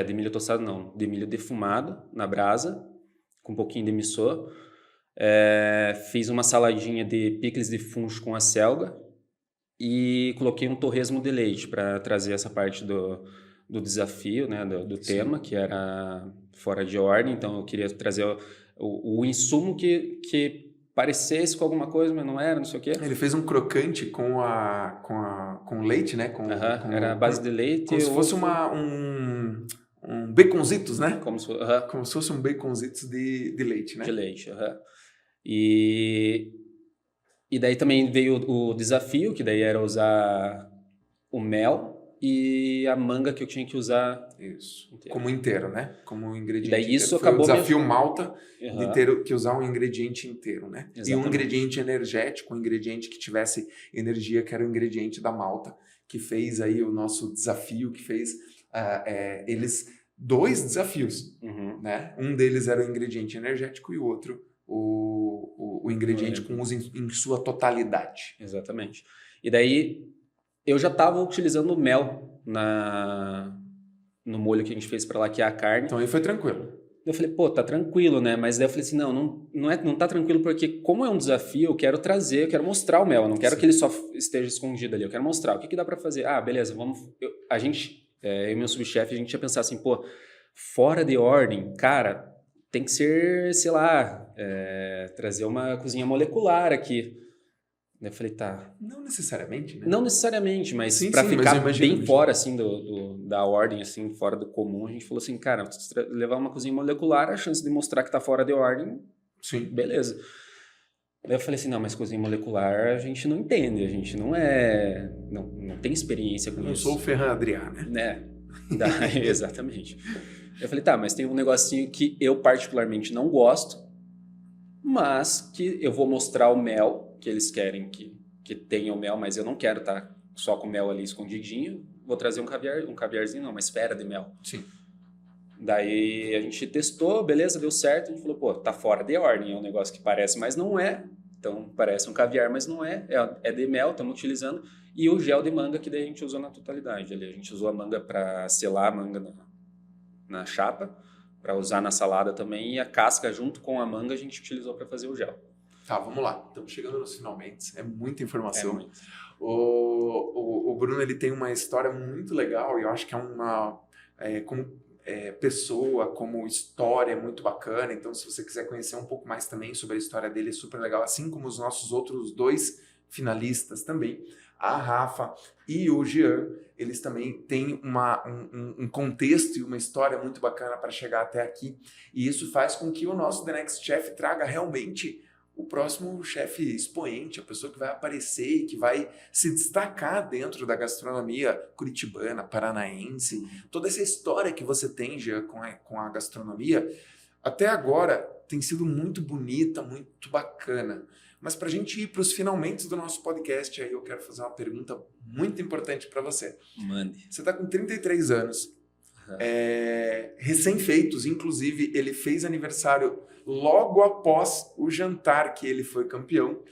de milho tostado não, de milho defumado na brasa, com um pouquinho de miso. Fiz uma saladinha de picles de fungo com acelga e coloquei um torresmo de leite para trazer essa parte do desafio, né, do tema, que era fora de ordem. Então eu queria trazer o insumo que parecesse com alguma coisa, mas não era, não sei o quê. Ele fez um crocante com leite, né? Era a base de leite. Como se fosse um baconzitos, né? Como se fosse um baconzitos de leite, né? De leite, E daí também veio o desafio, que daí era usar o mel e a manga que eu tinha que usar... Isso, como inteiro, né? Como ingrediente daí inteiro. Isso foi acabou o desafio malta de ter que usar um ingrediente inteiro, né? Exatamente. E um ingrediente energético, um ingrediente que tivesse energia, que era o ingrediente da malta, que fez aí o nosso desafio, que fez eles 2 desafios, né? Um deles era o ingrediente energético e o outro o ingrediente com uso em sua totalidade. Exatamente. E daí eu já estava utilizando mel no molho que a gente fez para laquear a carne. Então aí foi tranquilo. Eu falei, tá tranquilo, né? Mas daí eu falei assim, não tá tranquilo, porque como é um desafio, eu quero mostrar o mel, eu não quero que ele só esteja escondido ali, eu quero mostrar o que dá para fazer. Beleza, vamos... eu e meu subchefe, a gente ia pensar assim, fora de ordem, cara, tem que ser, sei lá, trazer uma cozinha molecular aqui. Daí eu falei, tá. Não necessariamente, né? Não necessariamente, mas para ficar bem fora, assim, da ordem, assim, fora do comum, a gente falou assim, cara, levar uma cozinha molecular, a chance de mostrar que tá fora de ordem, sim, beleza. Daí eu falei assim, não, mas cozinha molecular a gente não entende, a gente não tem experiência com isso. Eu sou o Ferran Adrià, né? Exatamente. Eu falei, tá, mas tem um negocinho que eu particularmente não gosto, mas que eu vou mostrar o mel, que eles querem que tenha o mel, mas eu não quero estar só com o mel ali escondidinho. Vou trazer um caviarzinho não, uma esfera de mel. Sim. Daí a gente testou, beleza, deu certo. A gente falou, pô, tá fora de ordem, é um negócio que parece, mas não é. Então parece um caviar, mas não é. É de mel, estamos utilizando. E o gel de manga que daí a gente usou na totalidade. Ali a gente usou a manga para selar a manga na chapa, para usar na salada também. E a casca junto com a manga a gente utilizou para fazer o gel. Tá, vamos lá. Estamos chegando nos finalmente. É muita informação. É muito. O Bruno, ele tem uma história muito legal e eu acho que como pessoa, como história, é muito bacana. Então, se você quiser conhecer um pouco mais também sobre a história dele, é super legal. Assim como os nossos outros 2 finalistas também, a Rafa e o Jean, eles também têm um contexto e uma história muito bacana para chegar até aqui. E isso faz com que o nosso The Next Chef traga realmente o próximo chefe expoente, a pessoa que vai aparecer e que vai se destacar dentro da gastronomia curitibana, paranaense. Toda essa história que você tem, Jean, com a gastronomia, até agora tem sido muito bonita, muito bacana. Mas para a gente ir para os finalmente do nosso podcast, aí eu quero fazer uma pergunta muito importante para você. Mande. Você está com 33 anos, recém-feitos, inclusive ele fez aniversário logo após o jantar que ele foi campeão,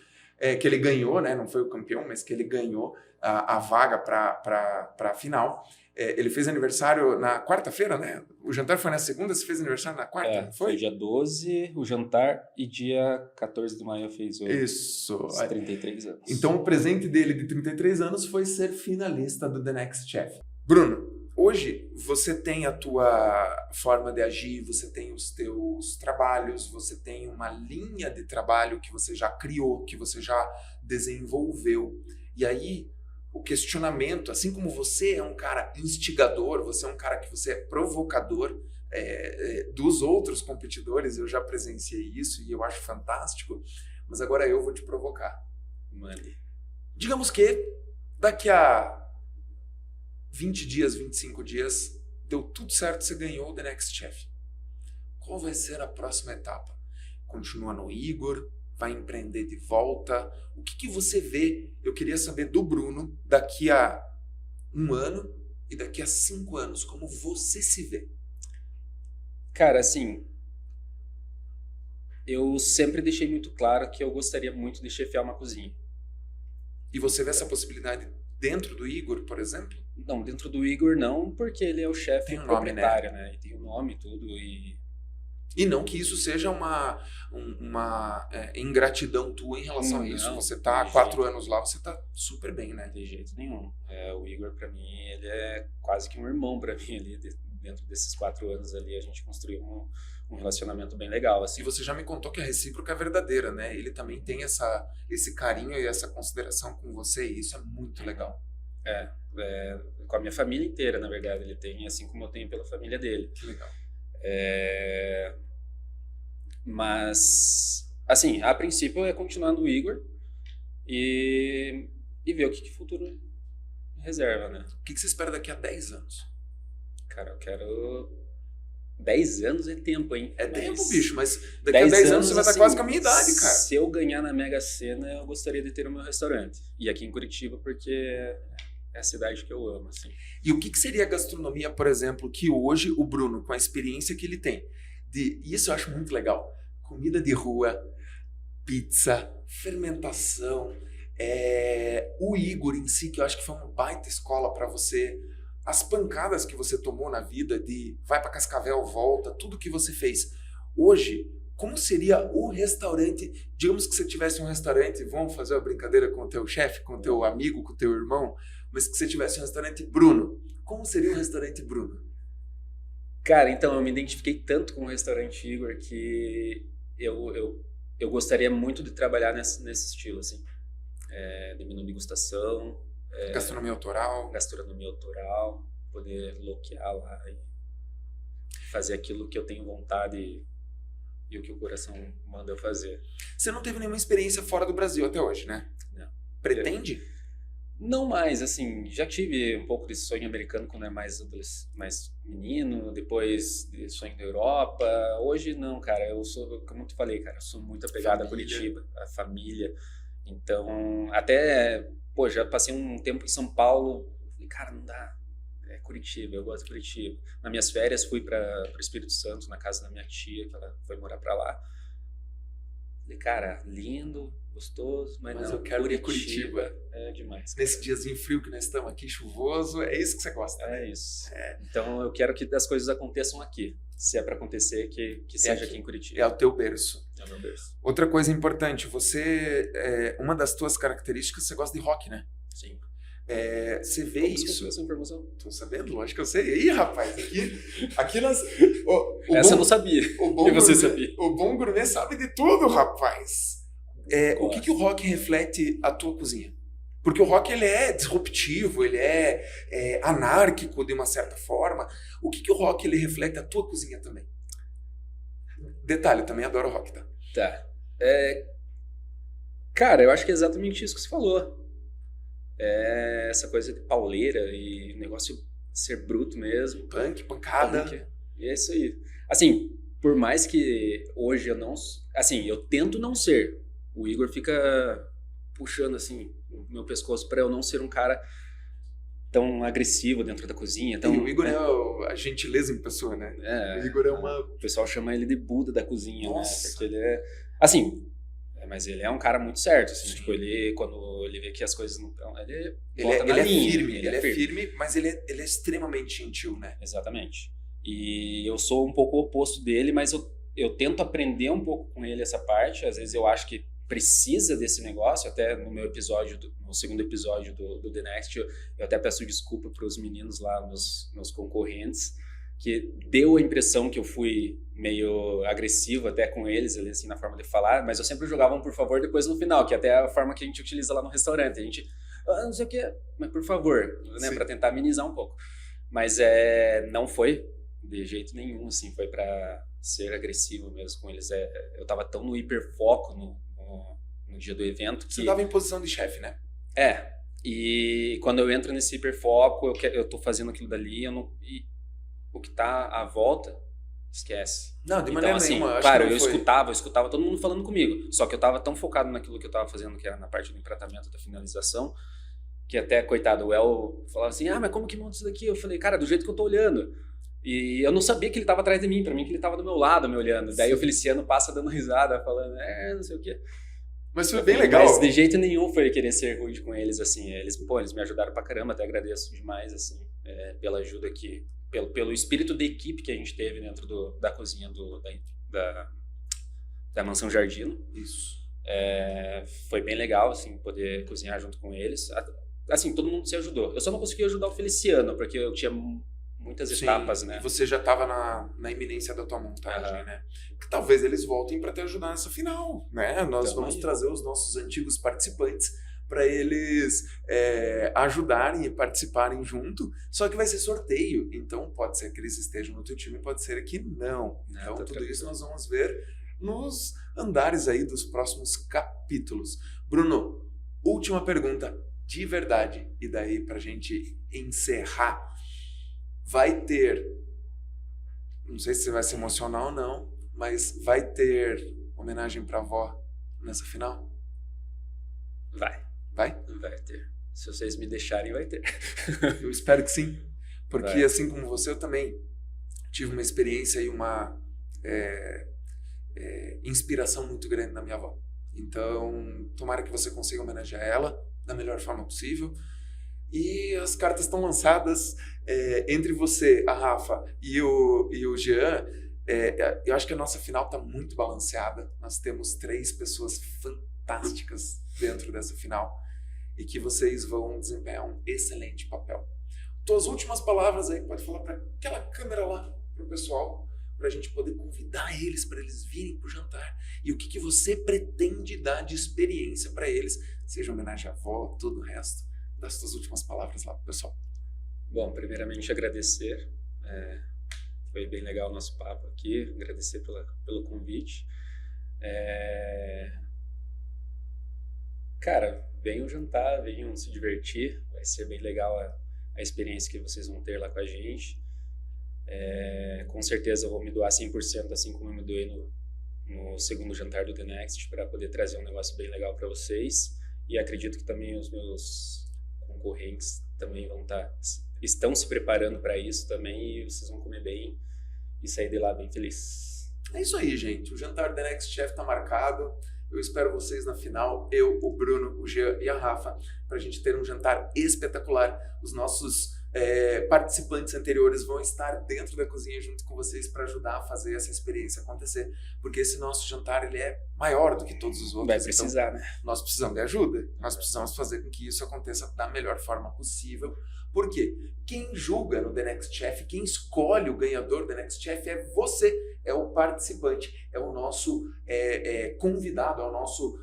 que ele ganhou, né? Não foi o campeão, mas que ele ganhou a vaga para a final. Ele fez aniversário na quarta-feira, né? O jantar foi na segunda, você fez aniversário na quarta? Foi dia 12, o jantar, e dia 14 de maio fez os 33 anos. Então o presente dele de 33 anos foi ser finalista do The Next Chef. Bruno, hoje você tem a tua forma de agir, você tem os teus trabalhos, você tem uma linha de trabalho que você já criou, que você já desenvolveu. E aí o questionamento, assim como você é um cara instigador, você é um cara que você é provocador dos outros competidores, eu já presenciei isso e eu acho fantástico, mas agora eu vou te provocar. Mande. Digamos que daqui a 20 dias, 25 dias, deu tudo certo, você ganhou o The Next Chef. Qual vai ser a próxima etapa? Continua no Igor? Vai empreender de volta? O que você vê? Eu queria saber do Bruno daqui a 1 ano e daqui a 5 anos. Como você se vê? Cara, assim, eu sempre deixei muito claro que eu gostaria muito de chefiar uma cozinha. E você vê essa possibilidade dentro do Igor, por exemplo? Não, dentro do Igor não, porque ele é o chefe proprietário, nome, né? E tem o nome e tudo, E não que isso seja uma ingratidão tua em relação a isso. Você tá há 4 anos lá, você tá super bem, né? De jeito nenhum. O Igor, pra mim, ele é quase que um irmão pra mim ali. Dentro desses 4 anos ali, a gente construiu um relacionamento bem legal, assim. E você já me contou que a recíproca é verdadeira, né? Ele também tem esse carinho e essa consideração com você, e isso é muito legal. Com a minha família inteira, na verdade, ele tem, assim como eu tenho pela família dele. Que legal. Mas, assim, a princípio é continuar no Igor e ver o que o futuro reserva, né? O que você espera daqui a 10 anos? Cara, eu quero... 10 anos é tempo, hein? É tempo, bicho, mas daqui a 10 anos você vai estar quase com a minha idade, cara. Se eu ganhar na Mega Sena, eu gostaria de ter o meu restaurante. E aqui em Curitiba, porque é a cidade que eu amo, assim. E o que seria a gastronomia, por exemplo, que hoje o Bruno, com a experiência que ele tem, isso eu acho muito legal. Comida de rua, pizza, fermentação, o Igor em si, que eu acho que foi uma baita escola para você, as pancadas que você tomou na vida de vai para Cascavel, volta, tudo que você fez. Hoje, como seria o restaurante? Digamos que você tivesse um restaurante, vamos fazer uma brincadeira com o teu chefe, com o teu amigo, com o teu irmão, mas que você tivesse um restaurante Bruno. Como seria o restaurante Bruno? Cara, então eu me identifiquei tanto com o restaurante Igor que eu gostaria muito de trabalhar nesse estilo, assim. De menu de degustação. Gastronomia autoral. Gastronomia autoral. Poder loquear lá e fazer aquilo que eu tenho vontade e o que o coração manda eu fazer. Você não teve nenhuma experiência fora do Brasil até hoje, né? Não. Pretende? Não mais, assim, já tive um pouco desse sonho americano quando era mais menino, depois de sonho da Europa. Hoje não, cara, eu sou, como eu te falei, cara, eu sou muito apegado a Família. Curitiba, a família. Então, até, pô, já passei um tempo em São Paulo, falei, cara, não dá, é Curitiba, eu gosto de Curitiba. Nas minhas férias fui para o Espírito Santo, na casa da minha tia, que ela foi morar pra lá. Falei, cara, lindo, gostoso, mas Mas não, eu quero ir Curitiba. é demais. Nesse diazinho frio que nós estamos aqui, chuvoso, é isso que você gosta, né? É isso. Então eu quero que as coisas aconteçam aqui. Se é para acontecer, que seja aqui em É Curitiba. o teu berço. É o meu berço. Outra coisa importante, uma das tuas características, você gosta de rock, né? Sim. Você vê Como isso. você essa informação? Tô sabendo? Lógico que eu sei. Ih, rapaz, aqui nós... Essa eu não sabia. O bom E você gourmet, sabia? o bom gourmet sabe de tudo, rapaz. O que Gosto. o rock reflete a tua cozinha? Porque o rock ele é disruptivo, ele é anárquico de uma certa forma. O que o rock ele reflete a tua cozinha também? Detalhe, eu também adoro rock, tá? Tá. Cara, eu acho que é exatamente isso que você falou. É essa coisa de pauleira e o negócio ser bruto mesmo. Punk, pancada. Punk. E é isso aí. Assim, por mais que hoje eu não... Assim, eu tento não ser. O Igor fica puxando, assim, o meu pescoço pra eu não ser um cara tão agressivo dentro da cozinha. E o Igor é a gentileza em pessoa, né? O Igor é uma... O pessoal chama ele de Buda da cozinha, Nossa. né? Porque ele é... Assim, mas ele é um cara muito certo, assim. Sim. Tipo, quando ele vê que as coisas não estão... Ele é firme, ele é firme, mas ele é extremamente gentil, né? Exatamente. E eu sou um pouco o oposto dele, mas eu tento aprender um pouco com ele essa parte. Às vezes eu acho que precisa desse negócio. Até no meu episódio, no segundo episódio do The Next, eu até peço desculpa para os meninos lá, meus concorrentes, que deu a impressão que eu fui meio agressivo até com eles, ali, assim, na forma de falar, mas eu sempre jogava um por favor depois no final, que até é a forma que a gente utiliza lá no restaurante. A gente, não sei o que, mas por favor, né, para tentar amenizar um pouco. Mas não foi de jeito nenhum, assim, foi para ser agressivo mesmo com eles. Eu tava tão no hiperfoco no dia do evento que... Você tava em posição de chefe, né? E quando eu entro nesse hiperfoco, eu tô fazendo aquilo dali, e o que tá à volta, esquece. Não, de maneira então, assim, nenhuma. claro, eu escutava todo mundo falando comigo, só que eu tava tão focado naquilo que eu tava fazendo, que era na parte do empratamento, da finalização, que até, coitado, o El falava assim, mas como que monta isso daqui? Eu falei, cara, do jeito que eu tô olhando. E eu não sabia que ele tava atrás de mim, pra mim que ele tava do meu lado me olhando. Daí o Feliciano passa dando risada, falando, não sei o quê. Mas foi bem legal. Mas de jeito nenhum foi querer ser rude com eles, assim. Eles me ajudaram pra caramba, até agradeço demais, assim, pela ajuda que... Pelo espírito de equipe que a gente teve dentro da cozinha da Mansão Jardino. Isso. Foi bem legal, assim, poder cozinhar junto com eles. Assim, todo mundo se ajudou. Eu só não consegui ajudar o Feliciano, porque eu tinha muitas etapas, né? E você já estava na iminência da tua montagem, né? Que talvez eles voltem para te ajudar nessa final, né? Nós vamos trazer os nossos antigos participantes para eles ajudarem e participarem junto, só que vai ser sorteio, então pode ser que eles estejam no teu time, pode ser que não. Então tudo isso nós vamos ver nos andares aí dos próximos capítulos. Bruno, última pergunta de verdade, e daí pra gente encerrar. Vai ter, não sei se você vai se emocionar ou não, mas vai ter homenagem pra avó nessa final? Vai ter. Se vocês me deixarem, vai ter. Eu espero que sim, porque assim como você, eu também tive uma experiência e uma inspiração muito grande na minha avó. Então, tomara que você consiga homenagear ela da melhor forma possível. E as cartas estão lançadas entre você, a Rafa e o Jean. Eu acho que a nossa final está muito balanceada. Nós temos 3 pessoas fantásticas dentro dessa final e que vocês vão desempenhar um excelente papel. Tuas últimas palavras aí, pode falar para aquela câmera lá, para o pessoal, para a gente poder convidar eles, para eles virem para o jantar. E o que você pretende dar de experiência para eles, seja homenagem à avó, todo o resto. Das tuas últimas palavras lá pro pessoal. Bom, primeiramente agradecer. Foi bem legal o nosso papo aqui. Agradecer pelo convite. Cara, venham jantar, venham se divertir. Vai ser bem legal a experiência que vocês vão ter lá com a gente. Com certeza eu vou me doar 100%, assim como eu me doei no segundo jantar do The Next, para poder trazer um negócio bem legal para vocês. E acredito que também os meus concorrentes também estão se preparando para isso também, e vocês vão comer bem e sair de lá bem feliz. É isso aí, gente. O jantar The Next Chef está marcado. Eu espero vocês na final, eu, o Bruno, o Jean e a Rafa, para a gente ter um jantar espetacular. Os nossos participantes anteriores vão estar dentro da cozinha junto com vocês para ajudar a fazer essa experiência acontecer, porque esse nosso jantar ele é maior do que todos os outros. Vai precisar, então, né? Nós precisamos de ajuda, nós precisamos fazer com que isso aconteça da melhor forma possível. Por quê? Quem julga no The Next Chef, quem escolhe o ganhador do The Next Chef é você, é o participante, é o nosso convidado, é o nosso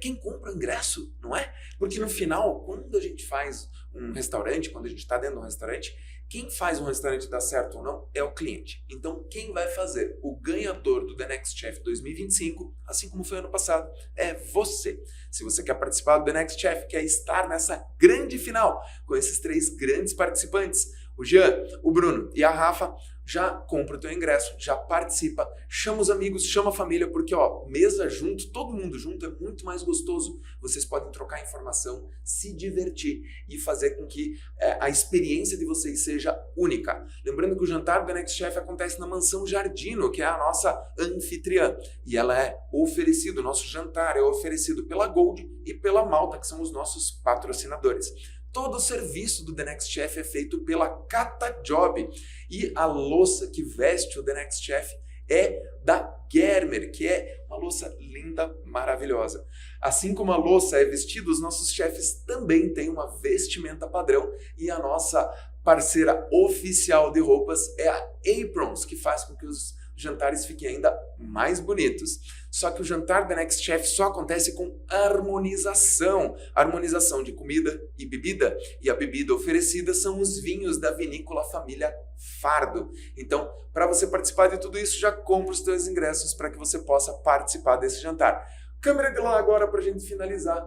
quem compra o ingresso, não é? Porque no final, quando a gente faz um restaurante, quando a gente está dentro de um restaurante, quem faz um restaurante dar certo ou não é o cliente. Então, quem vai fazer o ganhador do The Next Chef 2025, assim como foi ano passado, é você. Se você quer participar do The Next Chef, quer estar nessa grande final com esses 3 grandes participantes, o Jean, o Bruno e a Rafa, já compra o teu ingresso, já participa, chama os amigos, chama a família, porque mesa junto, todo mundo junto é muito mais gostoso. Vocês podem trocar informação, se divertir e fazer com que a experiência de vocês seja única. Lembrando que o jantar do The Next Chef acontece na Mansão Giardino, que é a nossa anfitriã, e ela é oferecido, o nosso jantar é oferecido pela Gold e pela Malta, que são os nossos patrocinadores. Todo o serviço do The Next Chef é feito pela Cata Job. E a louça que veste o The Next Chef é da Germer, que é uma louça linda, maravilhosa. Assim como a louça é vestida, os nossos chefes também têm uma vestimenta padrão. E a nossa parceira oficial de roupas é a Aprons, que faz com que os jantares fiquem ainda mais bonitos. Só que o jantar The Next Chef só acontece com harmonização. Harmonização de comida e bebida. E a bebida oferecida são os vinhos da vinícola Família Fardo. Então, para você participar de tudo isso, já compra os teus ingressos para que você possa participar desse jantar. Câmera de lá agora para a gente finalizar.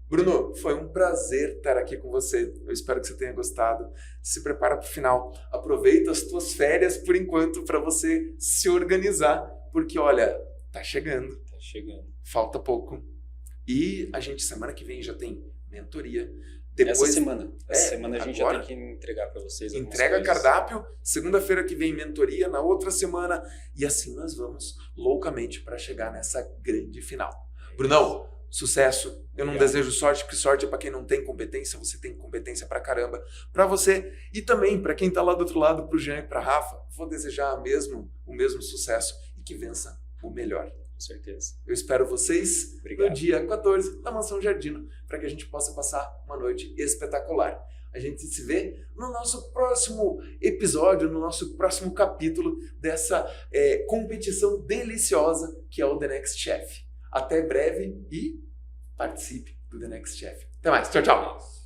Bruno, foi um prazer estar aqui com você. Eu espero que você tenha gostado. Se prepara para o final. Aproveita as tuas férias por enquanto para você se organizar, porque olha, tá chegando. Tá chegando. Falta pouco. E a gente semana que vem já tem mentoria. Essa semana a gente agora, já tem que entregar para vocês. Entrega cardápio. Segunda-feira que vem mentoria, na outra semana. E assim nós vamos loucamente para chegar nessa grande final. Brunão, sucesso. Eu não desejo sorte, porque sorte é para quem não tem competência. Você tem competência pra caramba. Para você e também para quem tá lá do outro lado, pro Jean e pra Rafa, vou desejar o mesmo sucesso e que vença o melhor. Com certeza. Eu espero vocês Obrigado. no dia 14 na Mansão Giardino, para que a gente possa passar uma noite espetacular. A gente se vê no nosso próximo episódio, no nosso próximo capítulo dessa competição deliciosa que é o The Next Chef. Até breve e participe do The Next Chef. Até mais. Tchau, tchau.